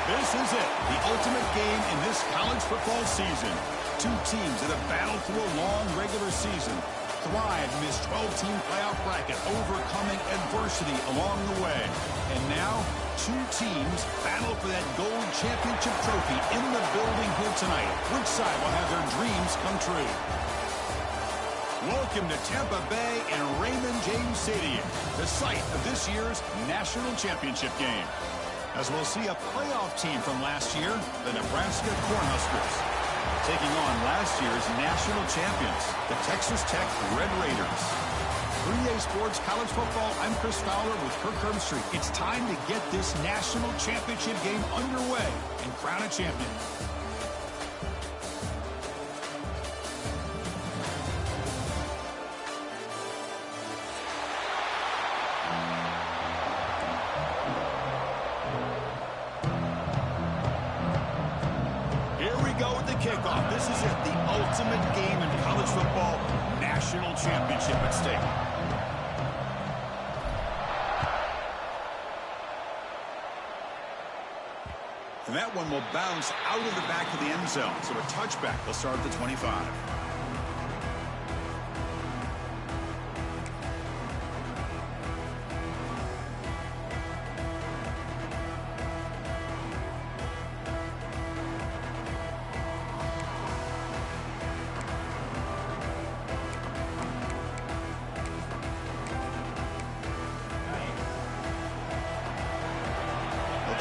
This is it, the ultimate game in this college football season. Two teams that have battled through a long regular season, thrived in this 12-team playoff bracket, overcoming adversity along the way. And now, two teams battle for that gold championship trophy in the building here tonight. Which side will have their dreams come true? Welcome to Tampa Bay and Raymond James Stadium, the site of this year's national championship game. As we'll see a playoff team from last year, the Nebraska Cornhuskers, taking on last year's national champions, the Texas Tech Red Raiders. 3A Sports College Football, I'm Chris Fowler with Kirk Herbstreit. It's time to get this national championship game underway and crown a champion. Kickoff. This is it, the ultimate game in college football, national championship at stake. And that one will bounce out of the back of the end zone. So a touchback will start at the 25.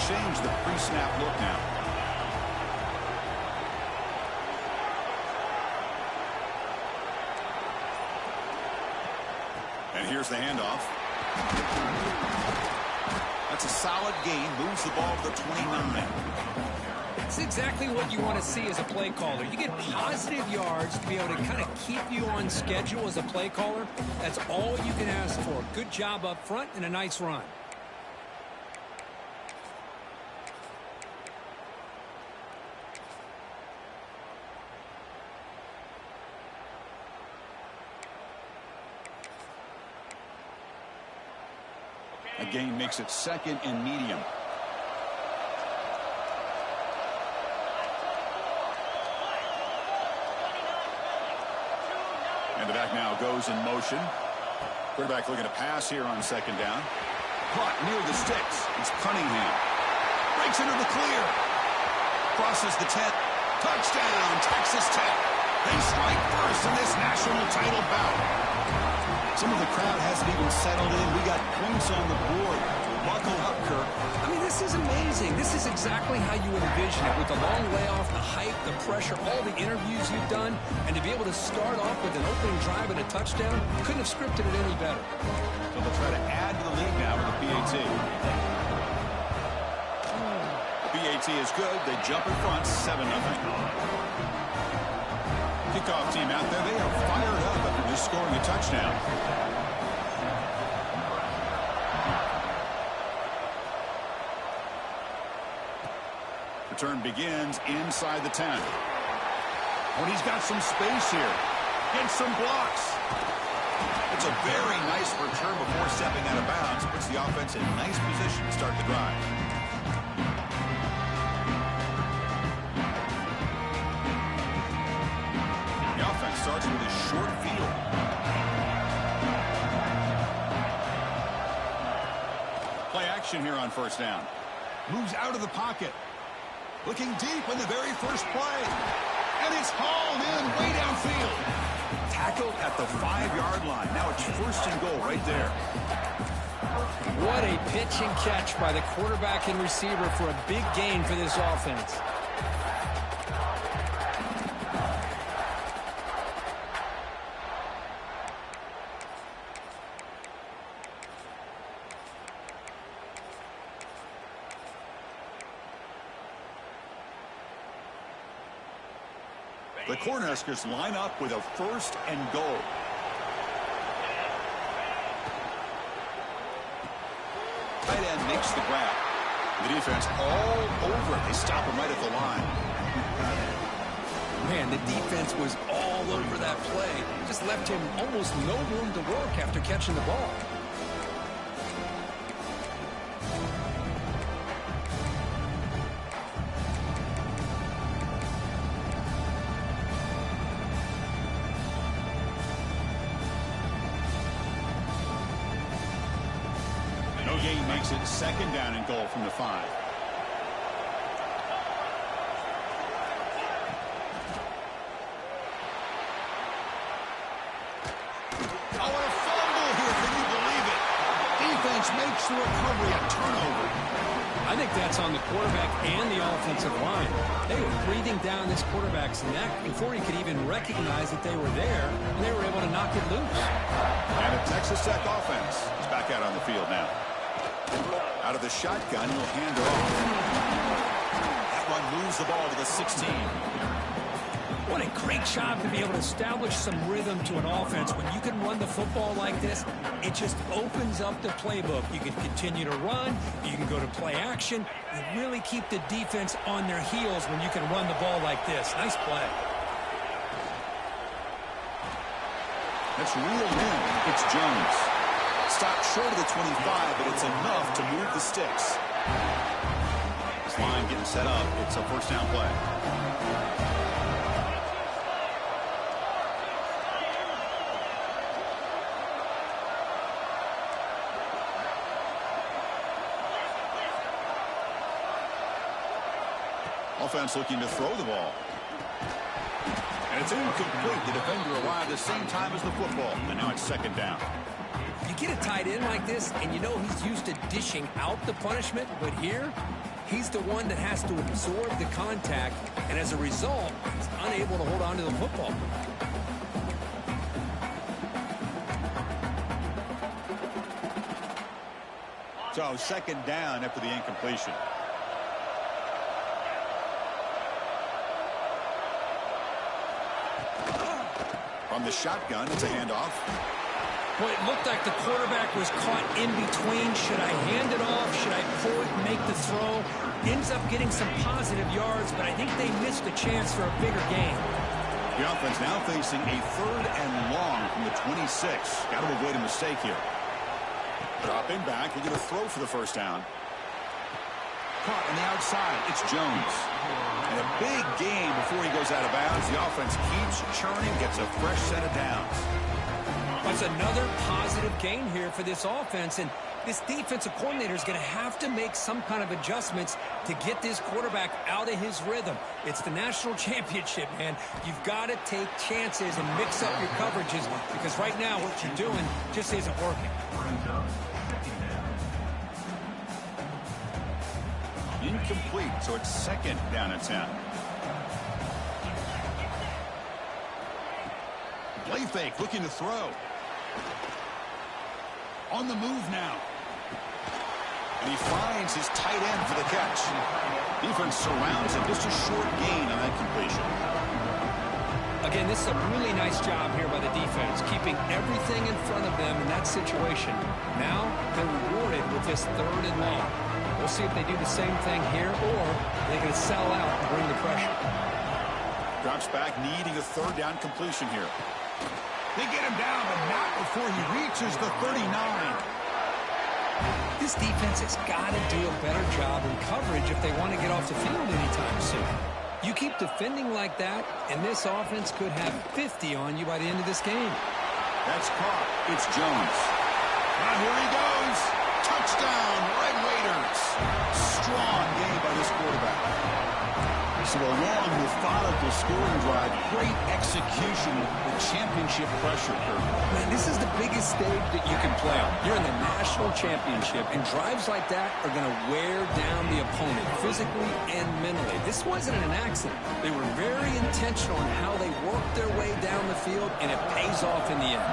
Change the pre-snap look now. And here's the handoff. That's a solid gain. Moves the ball to the 29. It's exactly what you want to see as a play caller. You get positive yards to be able to kind of keep you on schedule as a play caller. That's all you can ask for. Good job up front and a nice run. A gain makes it second and medium. And the back now goes in motion. Quarterback looking to pass here on second down. Caught near the sticks. It's Cunningham. Breaks into the clear. Crosses the 10. Touchdown, Texas Tech. They strike first in this national title bout. Some of the crowd hasn't even settled in. We got points on the board. Buckle up, Kirk. I mean, this is amazing. This is exactly how you would envision it, with the long layoff, the hype, the pressure, all the interviews you've done, and to be able to start off with an opening drive and a touchdown, couldn't have scripted it any better. So they'll try to add to the lead now with the PAT. The PAT is good. They jump in front, 7-0. Kickoff team out there. They are fired up after just scoring a touchdown. Return begins inside the 10. When he's got some space here. Gets some blocks. It's a very nice return before stepping out of bounds. Puts the offense in nice position to start the drive. Starts with a short field. Play action here on first down. Moves out of the pocket. Looking deep in the very first play. And it's hauled in way downfield. Tackled at the 5-yard line. Now it's first and goal right there. What a pitch and catch by the quarterback and receiver for a big gain for this offense. The Cornhuskers line up with a first and goal. Tight end makes the grab. The defense all over it. They stop him right at the line. Man, the defense was all over that play. Just left him almost no room to work after catching the ball. No gain makes it second down and goal from the 5. Oh, and a fumble here. Can you believe it? Defense makes the recovery a turnover. I think that's on the quarterback and the offensive line. They were breathing down this quarterback's neck before he could even recognize that they were there, and they were able to knock it loose. And a Texas Tech offense is back out on the field now. Out of the shotgun, he'll hand it off. That one moves the ball to the 16. What a great job to be able to establish some rhythm to an offense. When you can run the football like this, it just opens up the playbook. You can continue to run. You can go to play action. You really keep the defense on their heels when you can run the ball like this. Nice play. That's reeled in. It's Jones. Stopped short of the 25, but it's enough to move the sticks. This line getting set up. It's a first down play. Offense looking to throw the ball. And it's incomplete. The defender arrived the same time as the football. And now it's second down. You get a tight end like this, and you know he's used to dishing out the punishment. But here, he's the one that has to absorb the contact. And as a result, he's unable to hold on to the football. So second down after the incompletion. From the shotgun, it's a handoff. Boy, it looked like the quarterback was caught in between. Should I hand it off? Should I pull it and make the throw? Ends up getting some positive yards, but I think they missed a chance for a bigger gain. The offense now facing a third and long from the 26. Got to avoid a mistake here. Dropping back, we're going to throw for the first down. Caught on the outside, it's Jones. And a big gain before he goes out of bounds. The offense keeps churning, gets a fresh set of downs. That's another positive gain here for this offense, and this defensive coordinator is going to have to make some kind of adjustments to get this quarterback out of his rhythm. It's the national championship, man. You've got to take chances and mix up your coverages, because right now what you're doing just isn't working. Incomplete, so it's second down and 10. Play fake, looking to throw. On the move now. And he finds his tight end for the catch. Defense surrounds him, just a short gain on that completion. Again, this is a really nice job here by the defense, keeping everything in front of them in that situation. Now they're rewarded with this third and long. We'll see if they do the same thing here, or they're going to sell out and bring the pressure. Drops back, needing a third down completion here. They get him down, but not before he reaches the 39. This defense has got to do a better job in coverage if they want to get off the field anytime soon. You keep defending like that, and this offense could have 50 on you by the end of this game. That's caught. It's Jones. Now here he goes. Touchdown, Red Raiders. Strong game by this quarterback. So a long, methodical scoring drive. Great execution with championship pressure. Man, this is the biggest stage that you can play on. You're in the national championship, and drives like that are going to wear down the opponent physically and mentally. This wasn't an accident. They were very intentional in how they worked their way down the field, and it pays off in the end.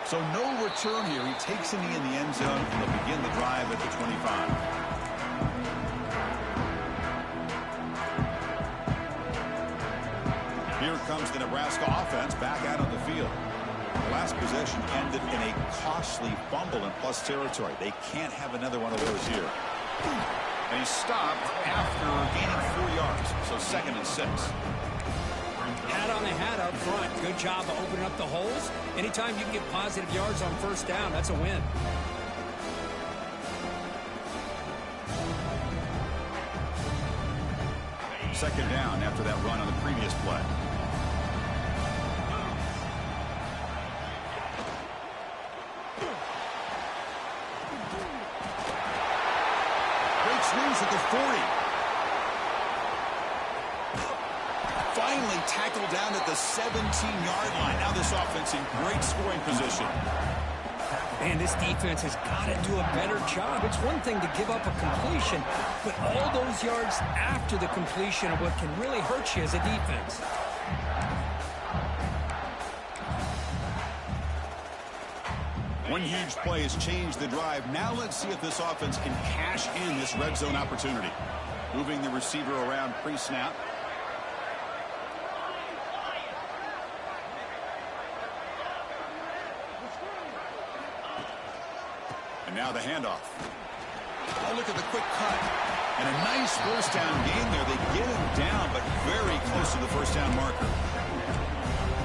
So no return here. He takes a knee in the end zone, and they'll begin the drive at the 25. Here comes the Nebraska offense back out on the field. The last possession ended in a costly fumble in plus territory. They can't have another one of those here. And he stopped after gaining 4 yards, so second and 6. Hat on the hat up front. Good job of opening up the holes. Anytime you can get positive yards on first down, that's a win. Second down after that run on the previous play. 40. Finally tackled down at the 17-yard line. Now this offense in great scoring position. Man, this defense has got to do a better job. It's one thing to give up a completion, but all those yards after the completion are what can really hurt you as a defense. One huge play has changed the drive. Now let's see if this offense can cash in this red zone opportunity. Moving the receiver around pre-snap. And now the handoff. Oh, look at the quick cut. And a nice first down gain there. They get him down, but very close to the first down marker.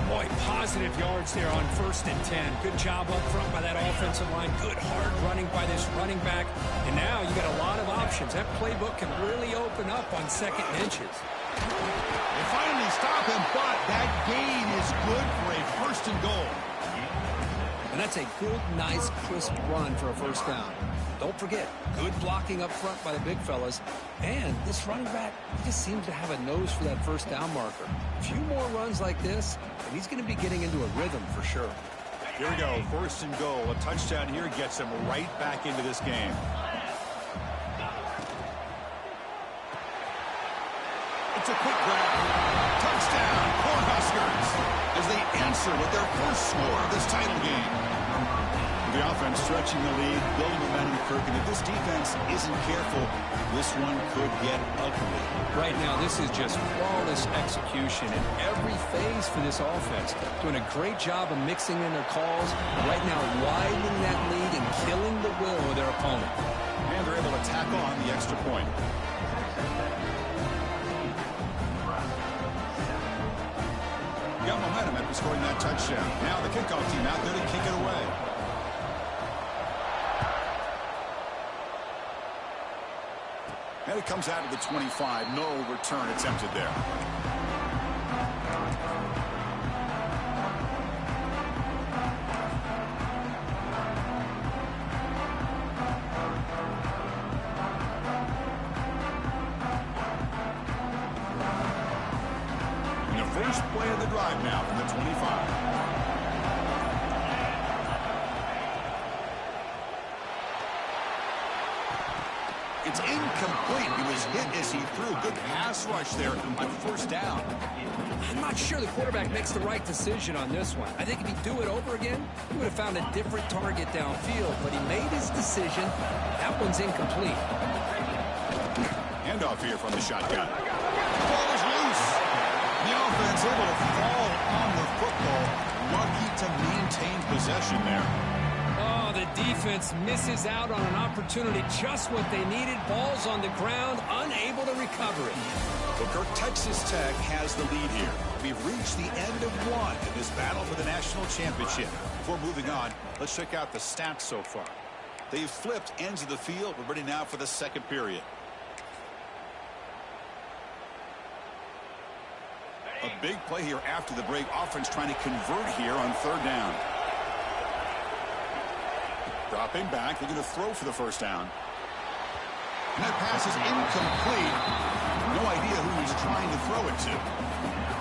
Boy, positive yards there on 1st and 10. Good job up front by that offensive line. Good hard running by this running back. And now you got a lot of options. That playbook can really open up on 2nd and inches. They finally stop him, but that gain is good for a 1st and goal. And that's a good, nice, crisp run for a first down. Don't forget, good blocking up front by the big fellas. And this running back just seems to have a nose for that first down marker. A few more runs like this, and he's going to be getting into a rhythm for sure. Here we go, 1st and goal. A touchdown here gets him right back into this game. It's a quick grab. Touchdown, Cornhuskers, as they answer with their first score of this title game. The offense stretching the lead, building momentum, Kirk, and if this defense isn't careful, this one could get ugly. Right now, this is just flawless execution in every phase for this offense. Doing a great job of mixing in their calls. Right now, widening that lead and killing the will of their opponent. And they're able to tack on the extra point. Got momentum after scoring that touchdown. Now the kickoff team out there to kick it away. And it comes out of the 25. No return attempted there. And the first play of the drive now from the 25. It's incomplete. He was hit as he threw. Good pass rush there on 1st down. I'm not sure the quarterback makes the right decision on this one. I think if he'd do it over again, he would have found a different target downfield. But he made his decision. That one's incomplete. Handoff here from the shotgun. The ball is loose. The offense able to fall on the football. Lucky to maintain possession there. Oh, the defense misses out on an opportunity, just what they needed. Ball's on the ground, unable to recover it. Well, Kirk, Texas Tech has the lead here. We've reached the end of one in this battle for the national championship. Before moving on, let's check out the stats so far. They've flipped ends of the field. We're ready now for the 2nd period. A big play here after the break. Offense trying to convert here on 3rd down. Dropping back, they're going to throw for the first down. And that pass is incomplete. No idea who he's trying to throw it to.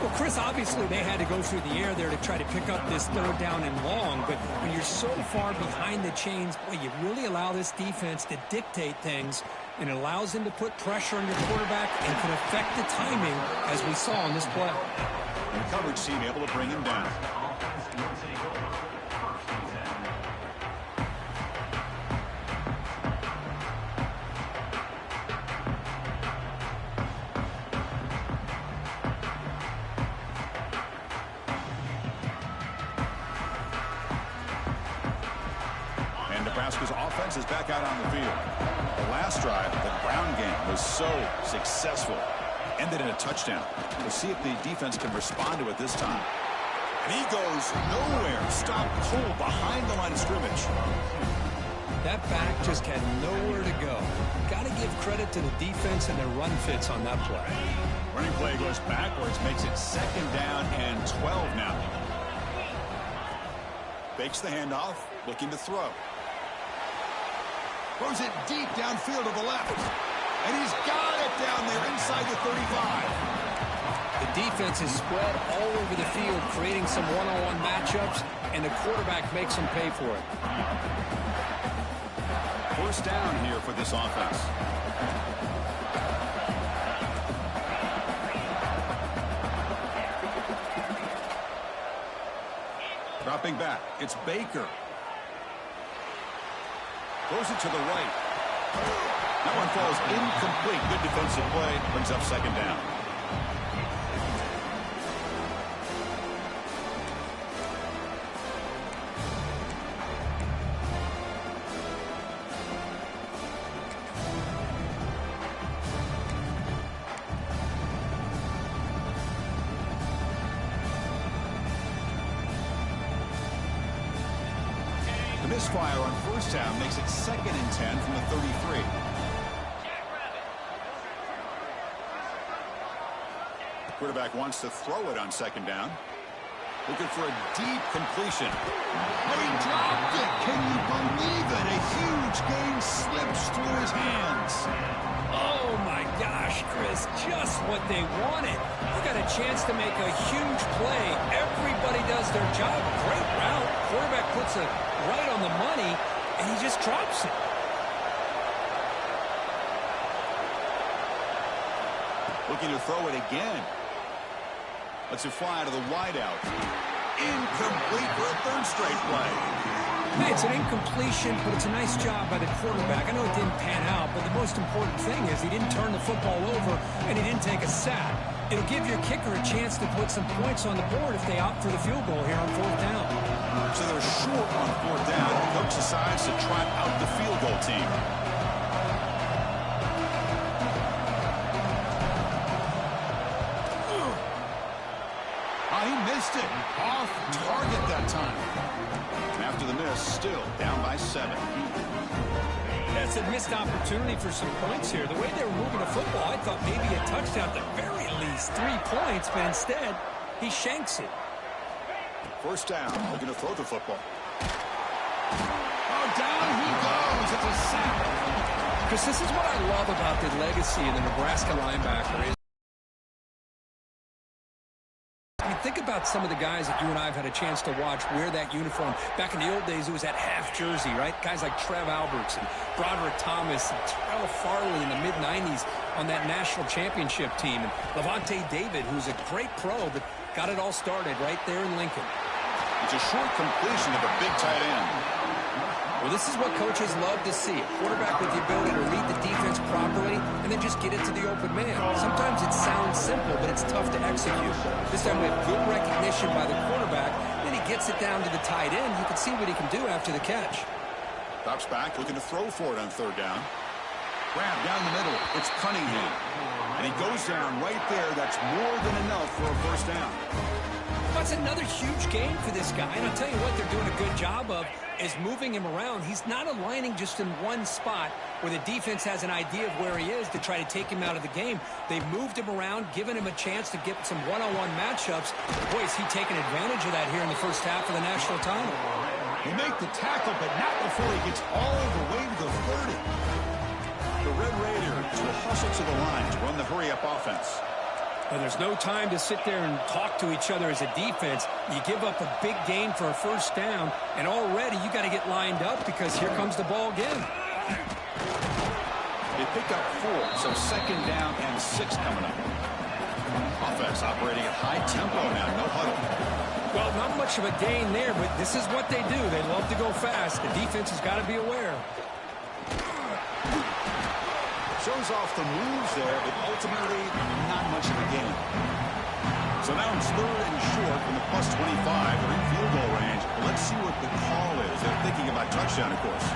Well, Chris, obviously they had to go through the air there to try to pick up this 3rd down and long, but when you're so far behind the chains, boy, you really allow this defense to dictate things, and it allows them to put pressure on your quarterback and can affect the timing, as we saw on this play. And the coverage team able to bring him down. Nebraska's offense is back out on the field. The last drive, the ground game was so successful. Ended in a touchdown. We'll see if the defense can respond to it this time. And he goes nowhere. Stopped cold behind the line of scrimmage. That back just had nowhere to go. Got to give credit to the defense and their run fits on that play. Running play goes backwards, makes it 2nd down and 12 now. Fakes the handoff, looking to throw. Throws it deep downfield to the left. And he's got it down there inside the 35. The defense is spread all over the field, creating some one-on-one matchups, and the quarterback makes them pay for it. First down here for this offense. Dropping back, it's Baker. Throws it to the right. That one falls incomplete. Good defensive play. Brings up second down. The misfire on first down makes it 2nd and 10 from the 33. The quarterback wants to throw it on second down. Looking for a deep completion. And he dropped it. Can you believe it? A huge gain slips through his hands. Oh, my gosh, Chris, just what they wanted. You got a chance to make a huge play. Everybody does their job. Great route. Quarterback puts it right on the money, and he just drops it. Looking to throw it again. Lets it fly out of the wideout. Incomplete for a third straight play. Hey, it's an incompletion, but it's a nice job by the quarterback. I know it didn't pan out, but the most important thing is he didn't turn the football over, and he didn't take a sack. It'll give your kicker a chance to put some points on the board if they opt for the field goal here on fourth down. So they're short on fourth down. The coach decides to trot out the field goal team. He missed it. Off target that time. And after the miss, still down by 7. That's a missed opportunity for some points here. The way they were moving the football, I thought maybe a touchdown, at the very least 3 points, but instead, he shanks it. First down, looking to throw the football. Oh, down he goes. It's a sack. Because this is what I love about the legacy of the Nebraska linebacker is, think about some of the guys that you and I have had a chance to watch wear that uniform. Back in the old days, it was that half jersey, right? Guys like Trev Alberts and Broderick Thomas and Terrell Farley in the mid-90s on that national championship team. And Levante David, who's a great pro, but got it all started right there in Lincoln. It's a short completion of a big tight end. Well, this is what coaches love to see. A quarterback with the ability to read the defense properly and then just get it to the open man. Sometimes it sounds simple, but it's tough to execute. This time we have good recognition by the quarterback. Then he gets it down to the tight end. You can see what he can do after the catch. Drops back, looking to throw for it on third down. Grab down the middle. It's Cunningham. And he goes down right there. That's more than enough for a first down. That's another huge game for this guy. And I'll tell you what they're doing a good job of is moving him around. He's not aligning just in one spot where the defense has an idea of where he is to try to take him out of the game. They've moved him around, given him a chance to get some one-on-one matchups. Boy, is he taking advantage of that here in the first half of the national title. He make the tackle, but not before he gets all the way to the 30. The Red Raiders will hustle to the line to run the hurry-up offense. And there's no time to sit there and talk to each other as a defense. You give up a big gain for a first down, and already you got to get lined up because here comes the ball again. They pick up 4, so second down and 6 coming up. Offense operating at high tempo now, no huddle. Well, not much of a gain there, but this is what they do. They love to go fast. The defense has got to be aware. Shows off the moves there, but ultimately not much of a gain. So now it's 3rd and short from the +25. They're in field goal range. Let's see what the call is. They're thinking about touchdown, of course.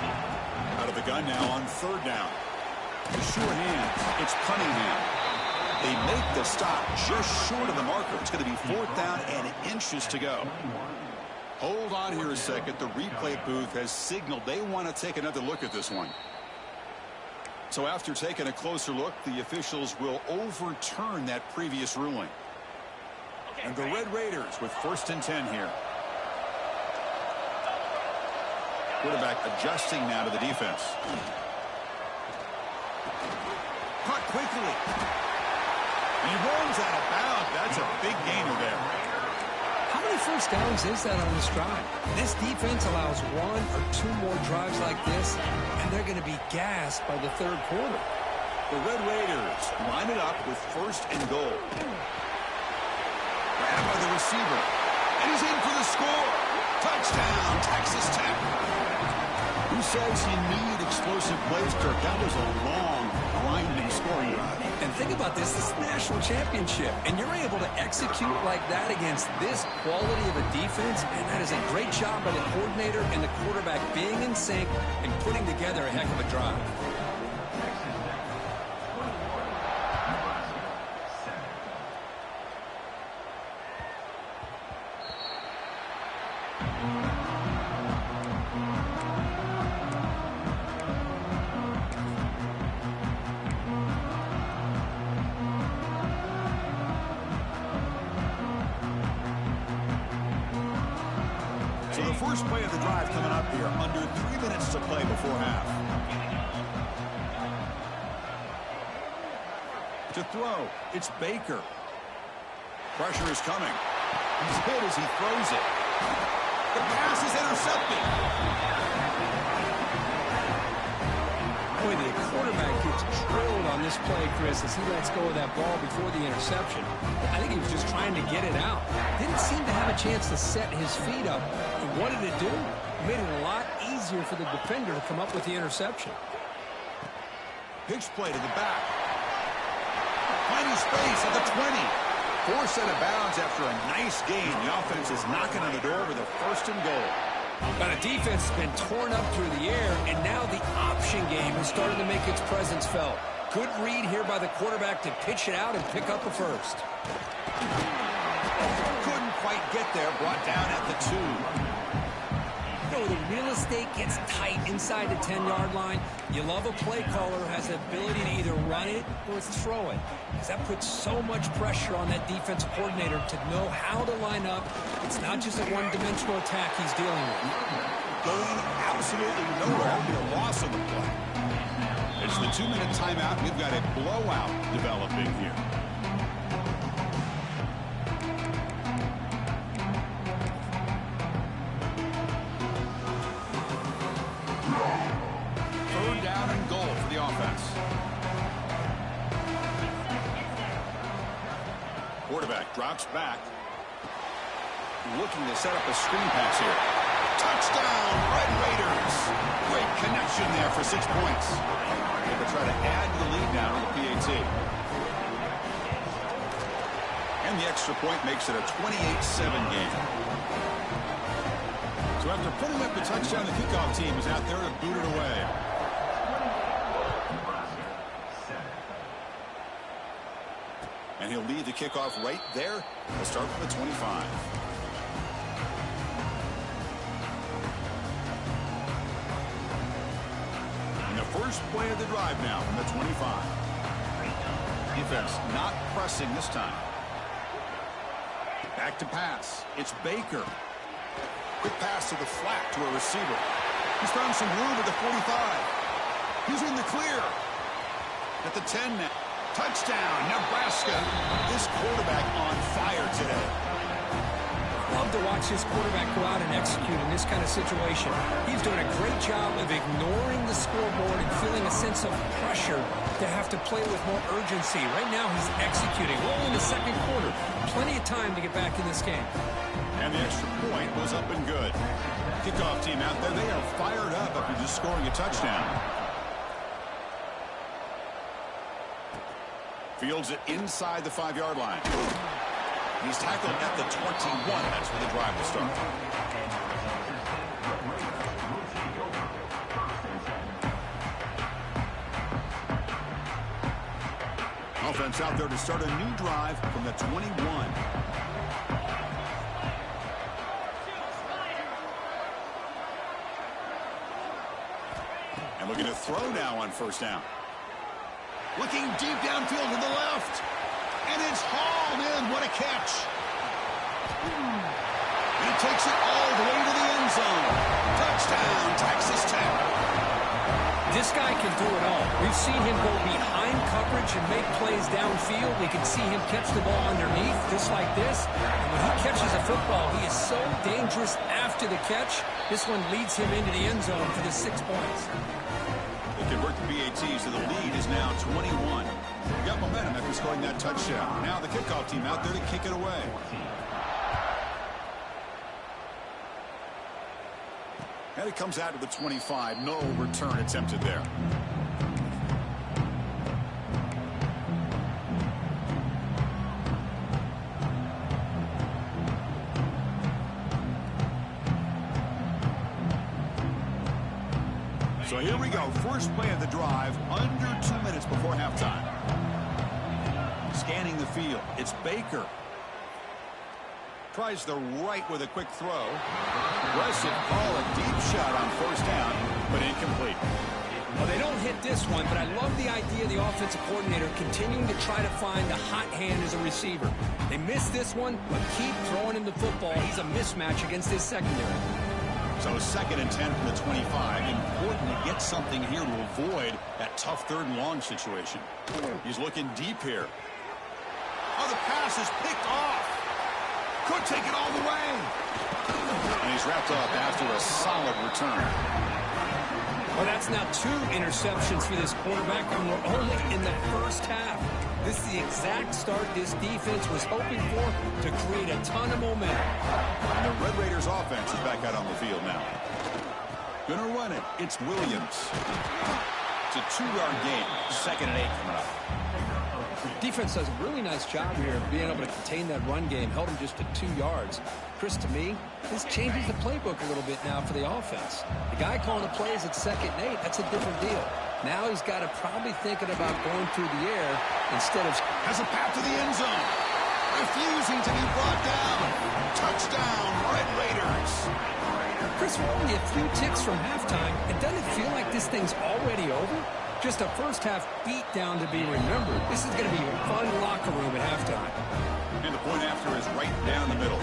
Out of the gun now on 3rd down. The sure hands. It's Cunningham. They make the stop just short of the marker. It's going to be 4th down and inches to go. Hold on here a second. The replay booth has signaled they want to take another look at this one. So after taking a closer look, the officials will overturn that previous ruling. And the Red Raiders with 1st and 10 here. Quarterback adjusting now to the defense. shot quickly. He runs out of bounds. That's a big gainer there. How many first downs is that on this drive? This defense allows one or two more drives like this, and they're going to be gassed by the third quarter. The Red Raiders line it up with 1st and goal. Grabbed by the receiver. And he's in for the score. Touchdown, Texas Tech. Who says you need explosive plays, Kirk? That was a long, grinding scoring drive. And think about this. This is the national championship, and you're able to execute like that against this quality of a defense, and that is a great job by the coordinator and the quarterback being in sync and putting together a heck of a drive. So the first play of the drive coming up here, under 3 minutes to play before half. To throw, it's Baker. Pressure is coming. He's hit as he throws it. The pass is intercepted. Boy, the quarterback gets drilled on this play, Chris, as he lets go of that ball before the interception. I think he was just trying to get it out. Didn't seem to have a chance to set his feet up. And what did it do? It made it a lot easier for the defender to come up with the interception. Pitch play to the back. Finding space at the 20. Forced out of bounds after a nice game. The offense is knocking on the door with a 1st and goal. But the defense has been torn up through the air, and now the option game has started to make its presence felt. Good read here by the quarterback to pitch it out and pick up a first. Couldn't quite get there. Brought down at the 2. You know, the real estate gets tight inside the 10-yard line. You love a play caller who has the ability to either run it or throw it, because that puts so much pressure on that defensive coordinator to know how to line up. It's not just a one-dimensional attack he's dealing with. Going absolutely nowhere. Be a loss on the play. It's the 2-minute timeout. We've got a blowout developing here. Quarterback drops back. Looking to set up a screen pass here. Touchdown, Red Raiders. Great connection there for 6 points. They will try to add the lead now to the PAT. And the extra point makes it a 28-7 game. So after putting up the touchdown, the kickoff team is out there to boot it away. And he'll lead the kickoff right there. We'll start from the 25. And the first play of the drive now from the 25. Defense not pressing this time. Back to pass. It's Baker. Quick pass to the flat to a receiver. He's found some room at the 45. He's in the clear. At the 10 now. Touchdown, Nebraska. This quarterback on fire today. Love to watch this quarterback go out and execute in this kind of situation. He's doing a great job of ignoring the scoreboard and feeling a sense of pressure to have to play with more urgency. Right now, he's executing. Well, in the second quarter, plenty of time to get back in this game. And the extra point was up and good. Kickoff team out there, they are fired up after just scoring a touchdown. Fields it inside the 5-yard line. He's tackled at the 21. That's where the drive will start. Offense out there to start a new drive from the 21. And looking to throw now on first down. Looking deep downfield to the left. And it's hauled in. What a catch. He takes it all the way to the end zone. Touchdown, Texas Tech. This guy can do it all. We've seen him go behind coverage and make plays downfield. We can see him catch the ball underneath, just like this. And when he catches a football, he is so dangerous after the catch. This one leads him into the end zone for the 6 points. They convert the BATs, so the lead is now 21. They got momentum after scoring that touchdown. Now the kickoff team out there to kick it away. And it comes out to the 25. No return attempted there. So here we go. First play of the drive, under 2 minutes before halftime. Scanning the field. It's Baker. Tries the right with a quick throw. Aggressive call, a deep shot on first down, but incomplete. Well, they don't hit this one, but I love the idea of the offensive coordinator continuing to try to find the hot hand as a receiver. They missed this one, but keep throwing him the football. He's a mismatch against his secondary. So 2nd and 10 from the 25. Important to get something here to avoid that tough 3rd and long situation. He's looking deep here. Oh, the pass is picked off. Could take it all the way. And he's wrapped up after a solid return. Well, that's now 2 interceptions for this quarterback, and we're only in the first half. This is the exact start this defense was hoping for to create a ton of momentum. And the Red Raiders offense is back out on the field now. Gonna run it. It's Williams. It's a 2-yard gain. 2nd and 8 coming up. Defense does a really nice job here of being able to contain that run game. Held him just to 2 yards. Chris, to me, this changes the playbook a little bit now for the offense. The guy calling the plays at 2nd and 8, that's a different deal. Now he's got to probably thinking about going through the air instead of... Has a path to the end zone. Refusing to be brought down. Touchdown, Red Raiders. Chris, we're only a few ticks from halftime. And doesn't it feel like this thing's already over? Just a first half beat down to be remembered. This is going to be a fun locker room at halftime. And the point after is right down the middle.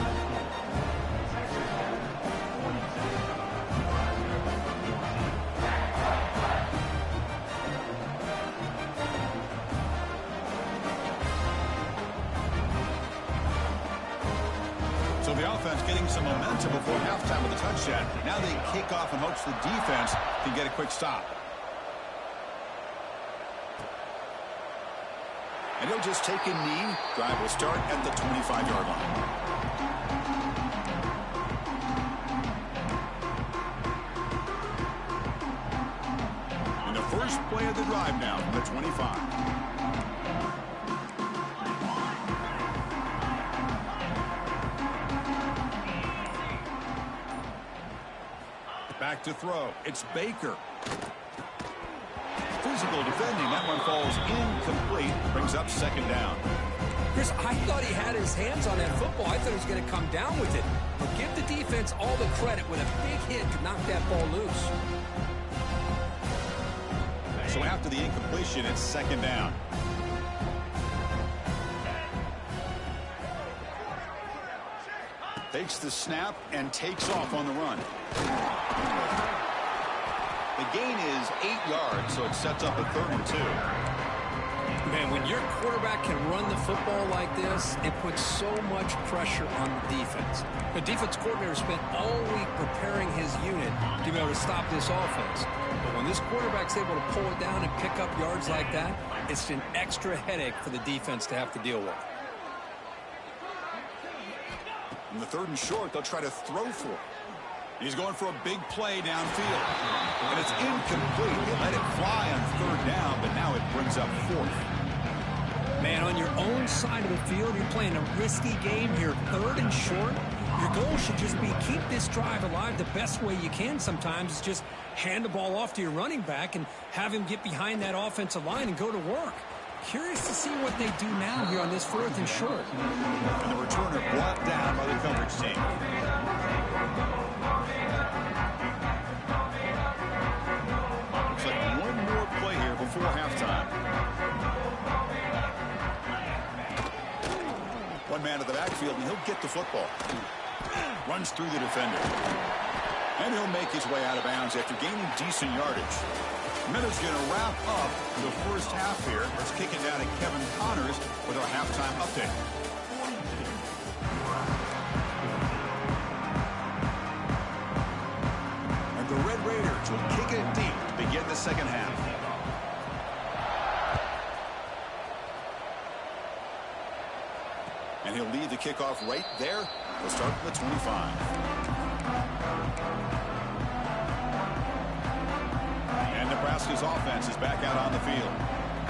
So the offense getting some momentum before halftime with a touchdown. Now they kick off in hopes the defense can get a quick stop. And he'll just take a knee. Drive will start at the 25-yard line. And the first play of the drive now from the 25. Back to throw. It's Baker. Physical defending. That one falls incomplete. Brings up 2nd down. Chris, I thought he had his hands on that football. I thought he was going to come down with it. But give the defense all the credit with a big hit to knock that ball loose. So after the incompletion, it's 2nd down. Takes the snap and takes off on the run. The gain is 8 yards, so it sets up a 3rd and 2. Man, when your quarterback can run the football like this, it puts so much pressure on the defense. The defense coordinator spent all week preparing his unit to be able to stop this offense. But when this quarterback's able to pull it down and pick up yards like that, it's an extra headache for the defense to have to deal with. In the 3rd and short, they'll try to throw for it. He's going for a big play downfield. And it's incomplete. He let it fly on 3rd down, but now it brings up 4th. Man, on your own side of the field, you're playing a risky game here. 3rd and short. Your goal should just be keep this drive alive the best way you can sometimes. Is just hand the ball off to your running back and have him get behind that offensive line and go to work. Curious to see what they do now here on this 4th and short. And the returner brought down by the coverage team. Looks like one more play here before halftime. One man to the backfield, and he'll get the football. Runs through the defender. And he'll make his way out of bounds after gaining decent yardage. Minute's going to wrap up the first half here. Let's kick it down to Kevin Connors with our halftime update. And the Red Raiders will kick it deep to begin the second half. And he'll lead the kickoff right there. We'll start from the 25. And Nebraska's offense is back out on the field.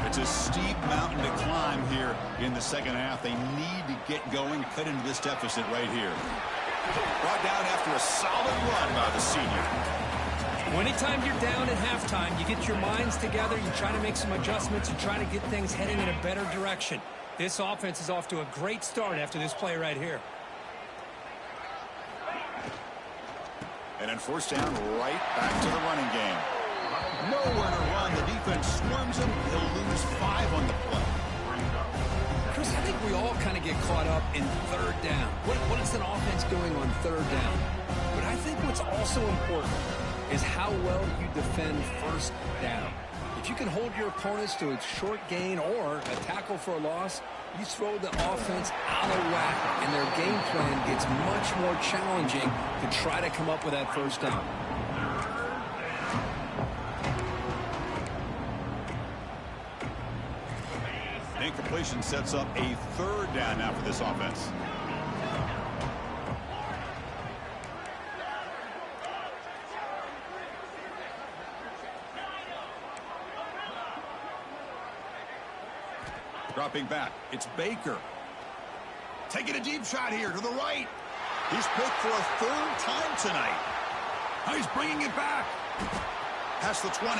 It's a steep mountain to climb here in the second half. They need to get going, cut into this deficit right here. Brought down after a solid run by the senior. Well, anytime you're down at halftime, you get your minds together, you try to make some adjustments, you try to get things heading in a better direction. This offense is off to a great start after this play right here. And then first down, right back to the running game. Nowhere to run. The defense swarms him. He'll lose 5 on the play. Chris, I think we all kind of get caught up in third down. What is an offense doing on third down? But I think what's also important is how well you defend first down. If you can hold your opponents to a short gain or a tackle for a loss, you throw the offense out of whack, and their game plan gets much more challenging to try to come up with that first down. Incompletion sets up a third down now for this offense. Dropping back, it's Baker. Taking a deep shot here to the right. He's picked for a third time tonight. Now he's bringing it back. Past the 20.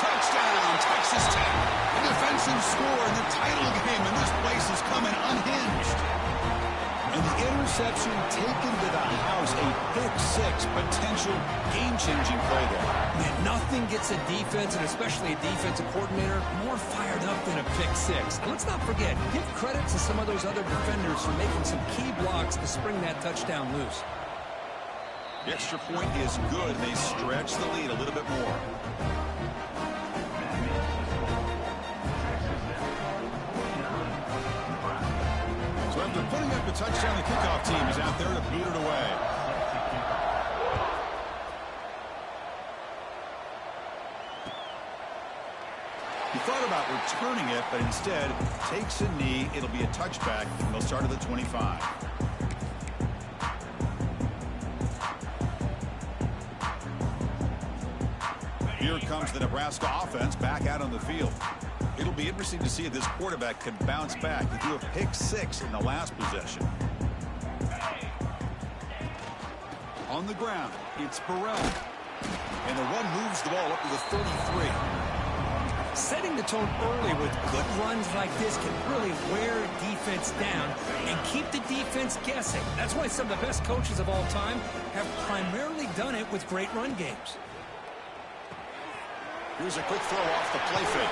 Touchdown, Texas Tech. A defensive score in the title game, and this place is coming unhinged. And the interception taken to the house, a pick-6 potential game-changing play there. Man, nothing gets a defense, and especially a defensive coordinator, more fired up than a pick-6. And let's not forget, give credit to some of those other defenders for making some key blocks to spring that touchdown loose. The extra point is good. They stretch the lead a little bit more. So after putting up a touchdown, the kickoff team is out there to boot it away. He thought about returning it, but instead takes a knee. It'll be a touchback, and they'll start at the 25. Here comes the Nebraska offense back out on the field. It'll be interesting to see if this quarterback can bounce back. He threw a pick-6 in the last possession. On the ground, it's Burrell. And the run moves the ball up to the 33. Setting the tone early with good runs like this can really wear a defense down and keep the defense guessing. That's why some of the best coaches of all time have primarily done it with great run games. Here's a quick throw off the play fake.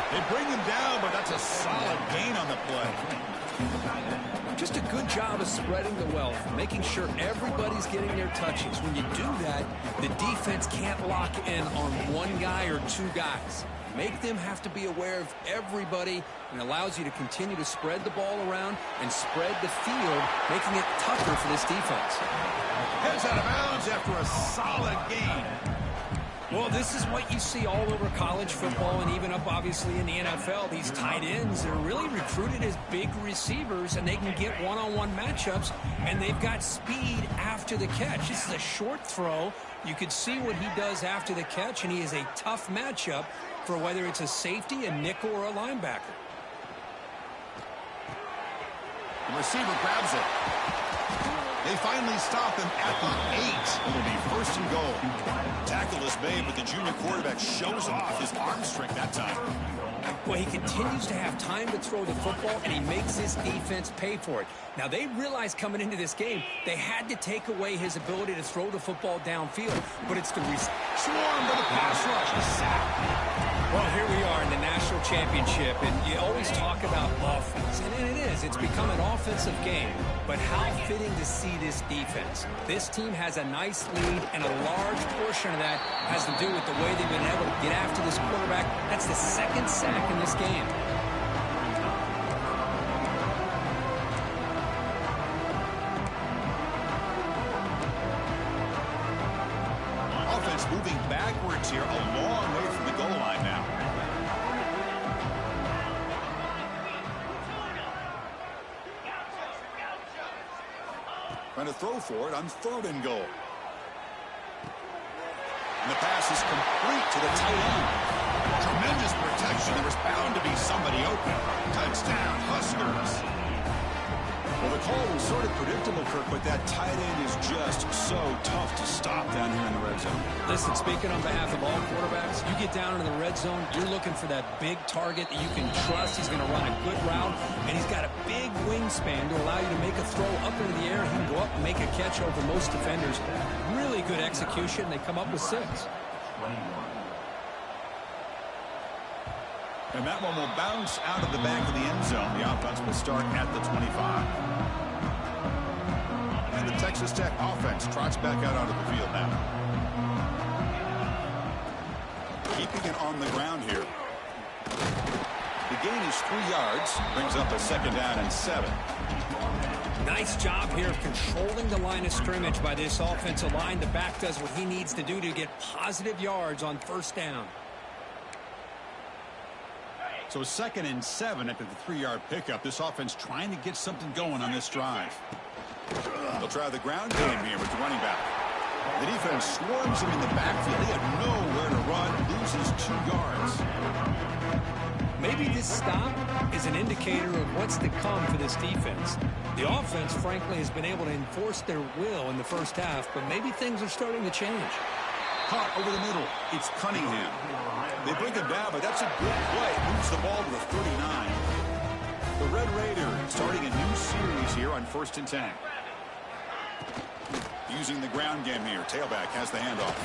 They bring him down, but that's a solid gain on the play. Just a good job of spreading the wealth, making sure everybody's getting their touches. When you do that, the defense can't lock in on one guy or two guys. Make them have to be aware of everybody, and allows you to continue to spread the ball around and spread the field, making it tougher for this defense. Heads out of bounds after a solid gain. Well, this is what you see all over college football and even up, obviously, in the NFL. These tight ends are really recruited as big receivers, and they can get one-on-one matchups, and they've got speed after the catch. This is a short throw. You could see what he does after the catch, and he is a tough matchup for whether it's a safety, a nickel, or a linebacker. The receiver grabs it. They finally stop him at the 8. It'll be first and goal. Tackle is made, but the junior quarterback shows off his arm strength that time. Well, he continues to have time to throw the football, and he makes his defense pay for it. Now, they realized coming into this game, they had to take away his ability to throw the football downfield, but it's the swarm to the pass rush. He's sacked. Well, here we are in the national championship, and you always talk about offense, and it is. It's become an offensive game, but how fitting to see this defense. This team has a nice lead, and a large portion of that has to do with the way they've been able to get after this quarterback. That's the second sack in this game. Offense moving backwards here, a long way from the goal line now. Trying to throw for it on 3rd and goal. And the pass is complete to the tight end. Tremendous protection. There was bound to be somebody open. Touchdown, Huskers. Well, the call was sort of predictable, Kirk, but that tight end is just so tough to stop down here in the red zone. Listen, speaking on behalf of all quarterbacks, you get down into the red zone, you're looking for that big target that you can trust. He's going to run a good route, and he's got a big wingspan to allow you to make a throw up into the air. He can go up and make a catch over most defenders. Really good execution. They come up with 6. And that one will bounce out of the back of the end zone. The offense will start at the 25. And the Texas Tech offense trots back out onto the field now. Keeping it on the ground here. The gain is 3 yards. Brings up a 2nd down and 7. Nice job here of controlling the line of scrimmage by this offensive line. The back does what he needs to do to get positive yards on 1st down. So 2nd and 7 after the 3-yard pickup. This offense trying to get something going on this drive. They'll try the ground game here with the running back. The defense swarms him in the backfield. He had nowhere to run. Loses 2 yards. Maybe this stop is an indicator of what's to come for this defense. The offense, frankly, has been able to enforce their will in the first half, but maybe things are starting to change. Caught over the middle. It's Cunningham. They bring him down, but that's a good play. Moves the ball to the 39. The Red Raiders starting a new series here on 1st and 10. Using the ground game here. Tailback has the handoff.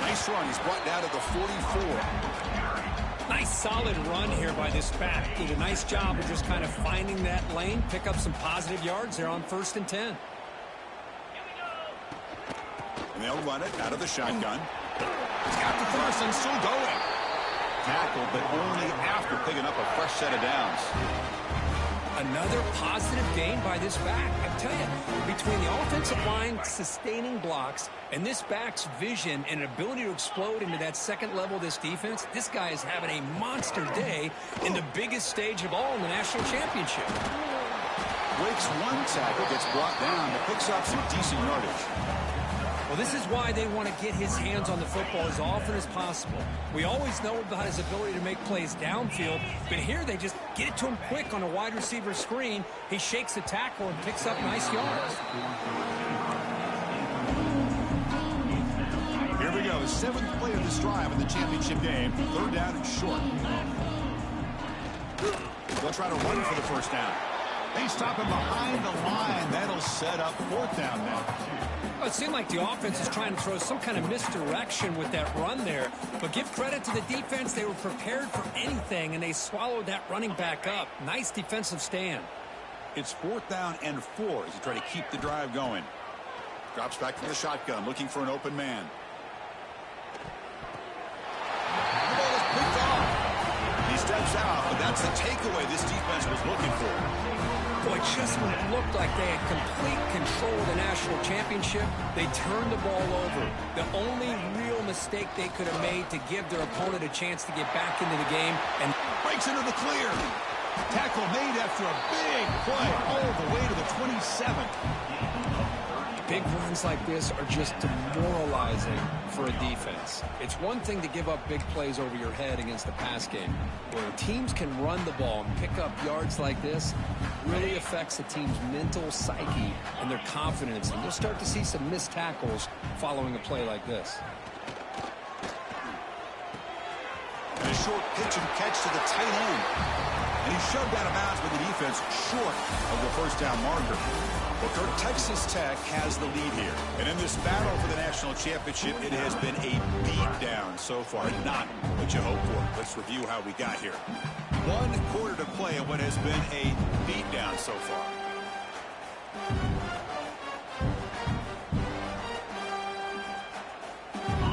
Nice run. He's brought down to the 44. Nice solid run here by this back. Did a nice job of just kind of finding that lane, pick up some positive yards there on 1st and 10. And they'll run it out of the shotgun. He's got the first and still going. Tackled, but only after picking up a fresh set of downs. Another positive gain by this back. I tell you, between the offensive line sustaining blocks and this back's vision and ability to explode into that 2nd level of this defense, this guy is having a monster day in the biggest stage of all in the national championship. Breaks 1 tackle, gets brought down, but picks up some decent yardage. Well, this is why they want to get his hands on the football as often as possible. We always know about his ability to make plays downfield, but here they just get it to him quick on a wide receiver screen. He shakes the tackle and picks up nice yards. Here we go, the 7th play of this drive in the championship game. 3rd down and short. They'll try to run for the 1st down. They stop him behind the line. That'll set up 4th down now. It seemed like the offense is trying to throw some kind of misdirection with that run there. But give credit to the defense. They were prepared for anything, and they swallowed that running back up. Nice defensive stand. It's 4th down and 4 as they try to keep the drive going. Drops back from the shotgun, looking for an open man. The ball is picked off. He steps out, but that's the takeaway this defense was looking for. Boy, just when it looked like they had complete control of the national championship, they turned the ball over. The only real mistake they could have made to give their opponent a chance to get back into the game. And breaks into the clear. Tackle made after a big play all the way to the 27th. Big runs like this are just demoralizing for a defense. It's one thing to give up big plays over your head against the pass game. Where teams can run the ball and pick up yards like this, really affects a team's mental psyche and their confidence. And you'll start to see some missed tackles following a play like this. And a short pitch and catch to the tight end. And he's shoved out of bounds by the defense short of the first down marker. Well, Texas Tech has the lead here. And in this battle for the national championship, it has been a beatdown so far. Not what you hope for. Let's review how we got here. 1 quarter to play in what has been a beatdown so far.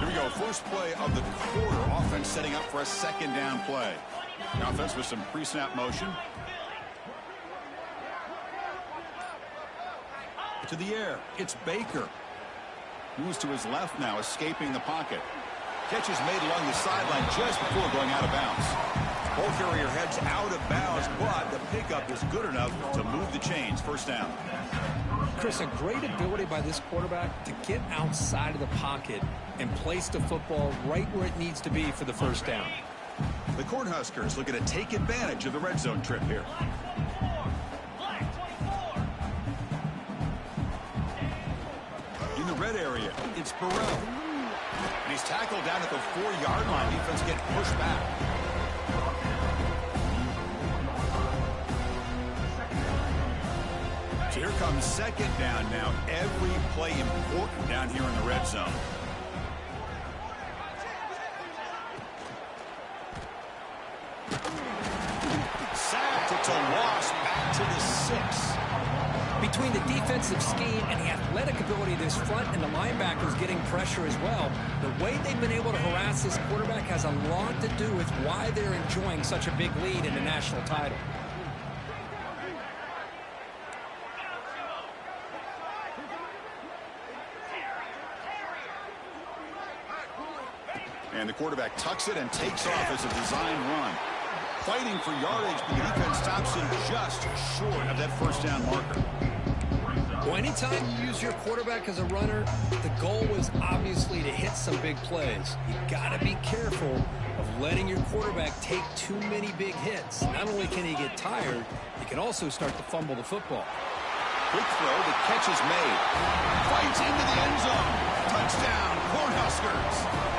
Here we go. First play of the quarter. Offense setting up for a second down play. The offense with some pre-snap motion. To the air. It's Baker. Moves to his left now, escaping the pocket. Catch is made along the sideline just before going out of bounds. Ball carrier heads out of bounds, but the pickup is good enough to move the chains. First down. Chris, a great ability by this quarterback to get outside of the pocket and place the football right where it needs to be for the first down. The Cornhuskers looking to take advantage of the red zone trip here. In the red area, it's Burrell. And he's tackled down at the 4-yard line. Defense getting pushed back. So here comes second down now. Every play important down here in the red zone. Sacked. It's a loss back to the 6. Between the defensive scheme and the athletic ability of this front and the linebackers getting pressure as well, the way they've been able to harass this quarterback has a lot to do with why they're enjoying such a big lead in the national title. And the quarterback tucks it and takes off as a design run. Fighting for yardage, but the defense stops him just short of that first down marker. Well, anytime you use your quarterback as a runner, the goal is obviously to hit some big plays. You got to be careful of letting your quarterback take too many big hits. Not only can he get tired, he can also start to fumble the football. Quick throw, the catch is made. Fights into the end zone. Touchdown, Cornhuskers.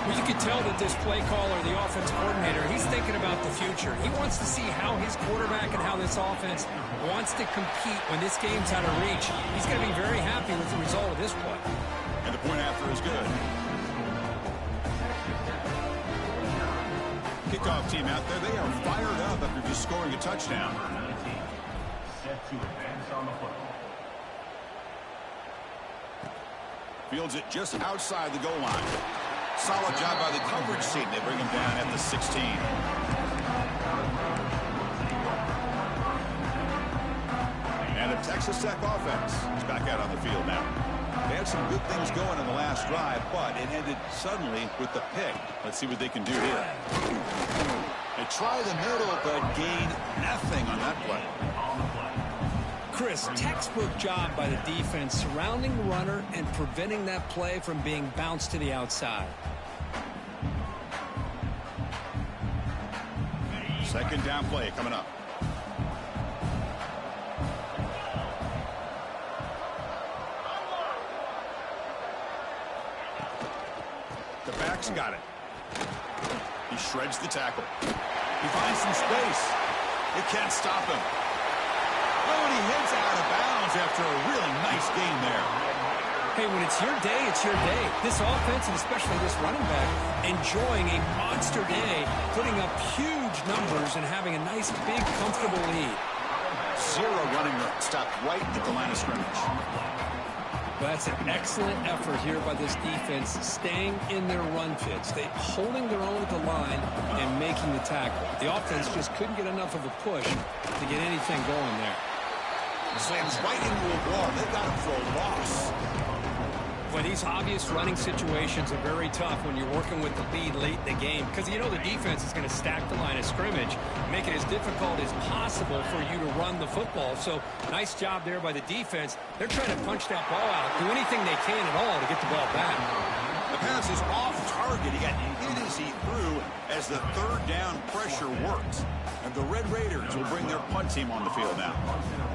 Well, you can tell that this play caller, the offense coordinator, he's thinking about the future. He wants to see how his quarterback and how this offense wants to compete when this game's out of reach. He's going to be very happy with the result of this play. And the point after is good. Kickoff team out there, they are fired up after just scoring a touchdown. Fields it just outside the goal line. Solid job by the coverage team. They bring him down at the 16. And a Texas Tech offense is back out on the field now. They had some good things going in the last drive, but it ended suddenly with the pick. Let's see what they can do here. They try the middle, but gain nothing on that play. Chris, textbook job by the defense surrounding the runner and preventing that play from being bounced to the outside. Second down play coming up. The back's got it. He shreds the tackle. He finds some space. They can't stop him. Oh, and he heads out of bounds after a really nice game there. Hey, when it's your day, it's your day. This offense, and especially this running back, enjoying a monster day, putting up huge numbers and having a nice, big, comfortable lead. 0 running room. Stopped right at the line of scrimmage. Well, that's an excellent effort here by this defense, staying in their run fits. They holding their own at the line and making the tackle. The offense just couldn't get enough of a push to get anything going there. Slams right into a wall. They've got him for a loss. Well, these obvious running situations are very tough when you're working with the lead late in the game because you know the defense is going to stack the line of scrimmage, make it as difficult as possible for you to run the football. So nice job there by the defense. They're trying to punch that ball out, do anything they can at all to get the ball back. The pass is off target. He got hit as he threw as the third down pressure worked. And the Red Raiders will bring their punt team on the field now.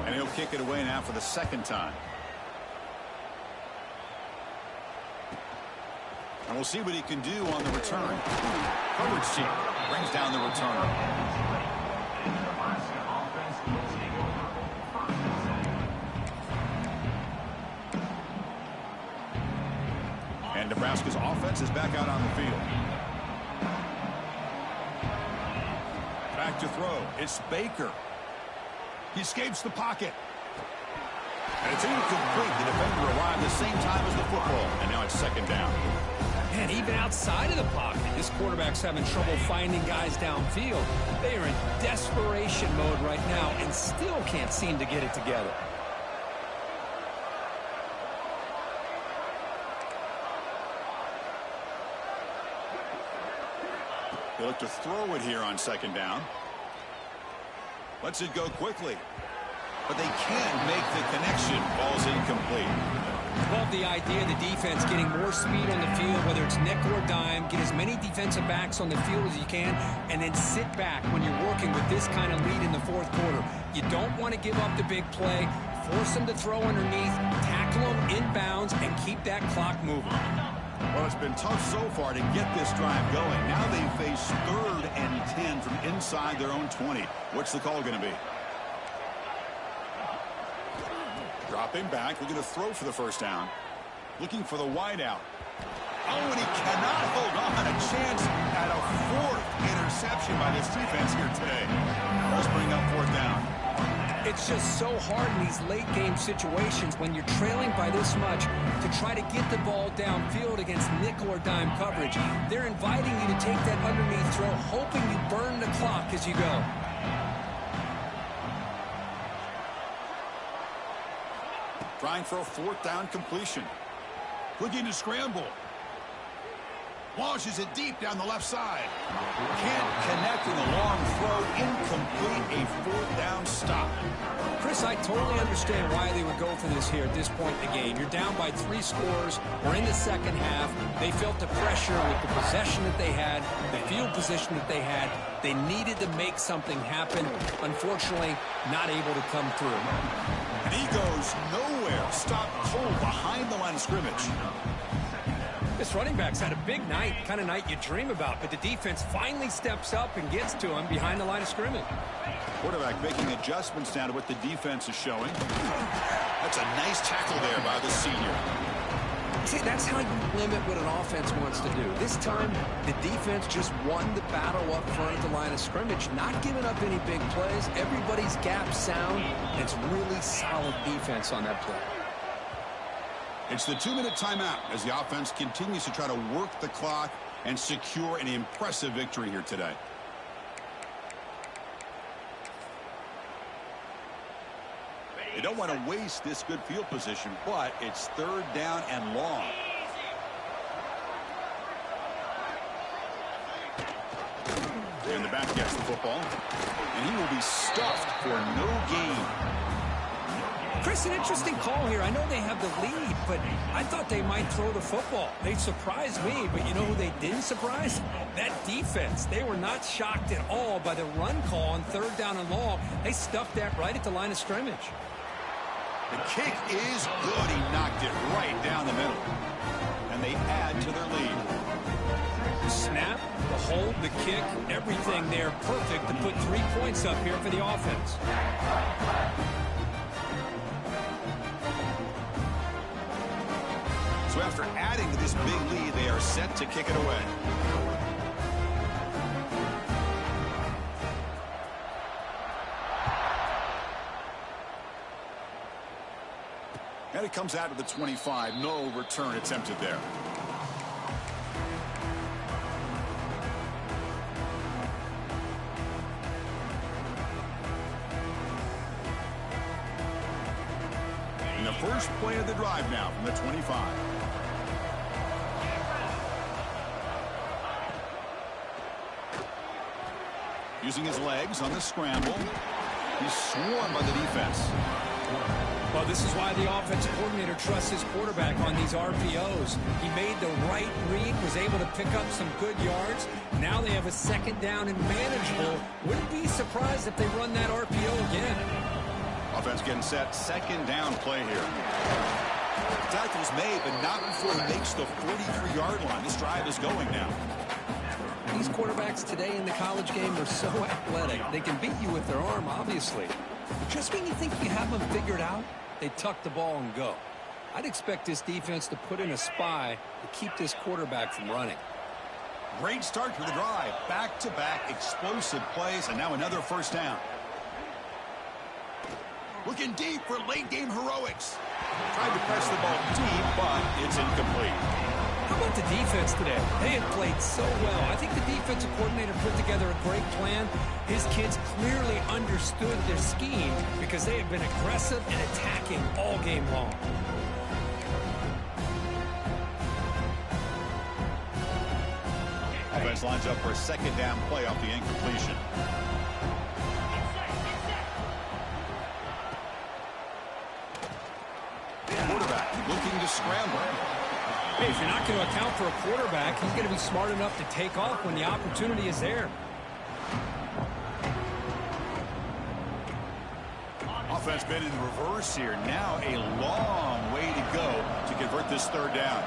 And he'll kick it away now for the second time. And we'll see what he can do on the return. Coverage team brings down the return. And Nebraska's offense is back out on the field. Back to throw. It's Baker. He escapes the pocket. And it's incomplete. The defender arrived the same time as the football. And now it's second down. And even outside of the pocket, this quarterback's having trouble finding guys downfield. They are in desperation mode right now and still can't seem to get it together. They look to throw it here on second down. Lets it go quickly. But they can't make the connection. Ball's incomplete. Love the idea of the defense getting more speed on the field, whether it's nickel or dime. Get as many defensive backs on the field as you can, and then sit back when you're working with this kind of lead in the fourth quarter. You don't want to give up the big play. Force them to throw underneath, tackle them inbounds, and keep that clock moving. Well, it's been tough so far to get this drive going. Now they face 3rd and 10 from inside their own 20. What's the call going to be? Dropping back, looking to throw for the first down. Looking for the wideout. Oh, and he cannot hold on. A chance at a 4th interception by this defense here today. Let's bring up 4th down. It's just so hard in these late-game situations when you're trailing by this much to try to get the ball downfield against nickel or dime coverage. They're inviting you to take that underneath throw, hoping you burn the clock as you go. Trying for a 4th down completion. Looking to scramble. Launches it deep down the left side. Can't connect in the long throw. Incomplete. A 4th down stop. Chris, I totally understand why they would go for this here at this point in the game. You're down by 3 scores. We're in the second half. They felt the pressure with the possession that they had, the field position that they had. They needed to make something happen. Unfortunately, not able to come through. And he goes nowhere. Stopped cold behind the line of scrimmage. This running back's had a big night, kind of night you dream about, but the defense finally steps up and gets to him behind the line of scrimmage. Quarterback making adjustments now to what the defense is showing. That's a nice tackle there by the senior. See, that's how you limit what an offense wants to do. This time, the defense just won the battle up front at the line of scrimmage, not giving up any big plays. Everybody's gap sound, and it's really solid defense on that play. It's the 2-minute timeout as the offense continues to try to work the clock and secure an impressive victory here today. They don't want to waste this good field position, but it's 3rd down and long. And the back gets the football, and he will be stuffed for no gain. Chris, an interesting call here. I know they have the lead, but I thought they might throw the football. They surprised me, but you know who they didn't surprise? That defense. They were not shocked at all by the run call on 3rd down and long. They stuffed that right at the line of scrimmage. The kick is good. He knocked it right down the middle. And they add to their lead. The snap, the hold, the kick, everything there perfect to put 3 points up here for the offense. So after adding to this big lead, they are set to kick it away. And it comes out of the 25. No return attempted there. And the first play of the drive now from the 25. Using his legs on the scramble. He's swarmed by the defense. Well, this is why the offensive coordinator trusts his quarterback on these RPOs. He made the right read, was able to pick up some good yards. Now they have a 2nd down and manageable. Wouldn't be surprised if they run that RPO again. Offense getting set. 2nd down play here. Tackle's made, but not before he makes the 43-yard line. This drive is going now. These quarterbacks today in the college game are so athletic. They can beat you with their arm, obviously. But just when you think you have them figured out, they tuck the ball and go. I'd expect this defense to put in a spy to keep this quarterback from running. Great start to the drive. Back-to-back explosive plays, and now another first down. Looking deep for late-game heroics. Tried to press the ball deep, but it's incomplete. How about the defense today? They have played so well. I think the defensive coordinator put together a great plan. His kids clearly understood their scheme because they have been aggressive and attacking all game long. Offense lines up for a second down play off the incompletion. Quarterback looking to scramble. Hey, if you're not going to account for a quarterback, he's going to be smart enough to take off when the opportunity is there. Offense been in reverse here. Now a long way to go to convert this third down.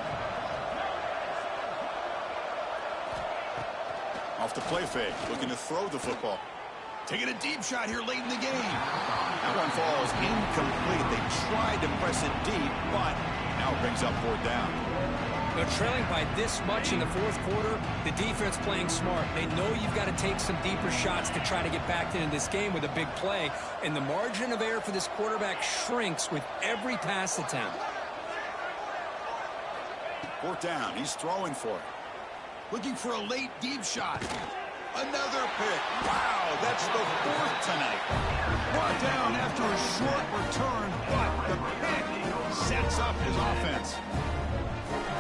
Off the play fake, looking to throw the football. Taking a deep shot here late in the game. That one falls incomplete. They tried to press it deep, but now it brings up fourth down. They're trailing by this much in the fourth quarter. The defense playing smart. They know you've got to take some deeper shots to try to get back into this game with a big play. And the margin of error for this quarterback shrinks with every pass attempt. Fourth down, he's throwing for it. Looking for a late deep shot. Another pick. Wow, that's the fourth tonight. Brought down after a short return, but the pick sets up his offense.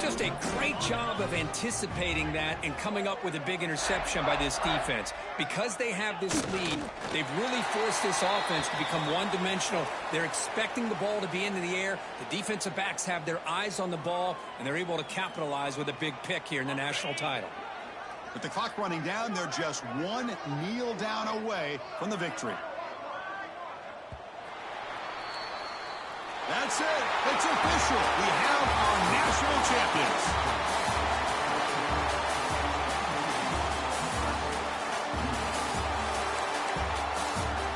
Just a great job of anticipating that and coming up with a big interception by this defense. Because they have this lead, they've really forced this offense to become one-dimensional. They're expecting the ball to be into the air. The defensive backs have their eyes on the ball, and they're able to capitalize with a big pick here in the national title. With the clock running down, they're just one kneel down away from the victory. That's it. It's official. We have our national champions.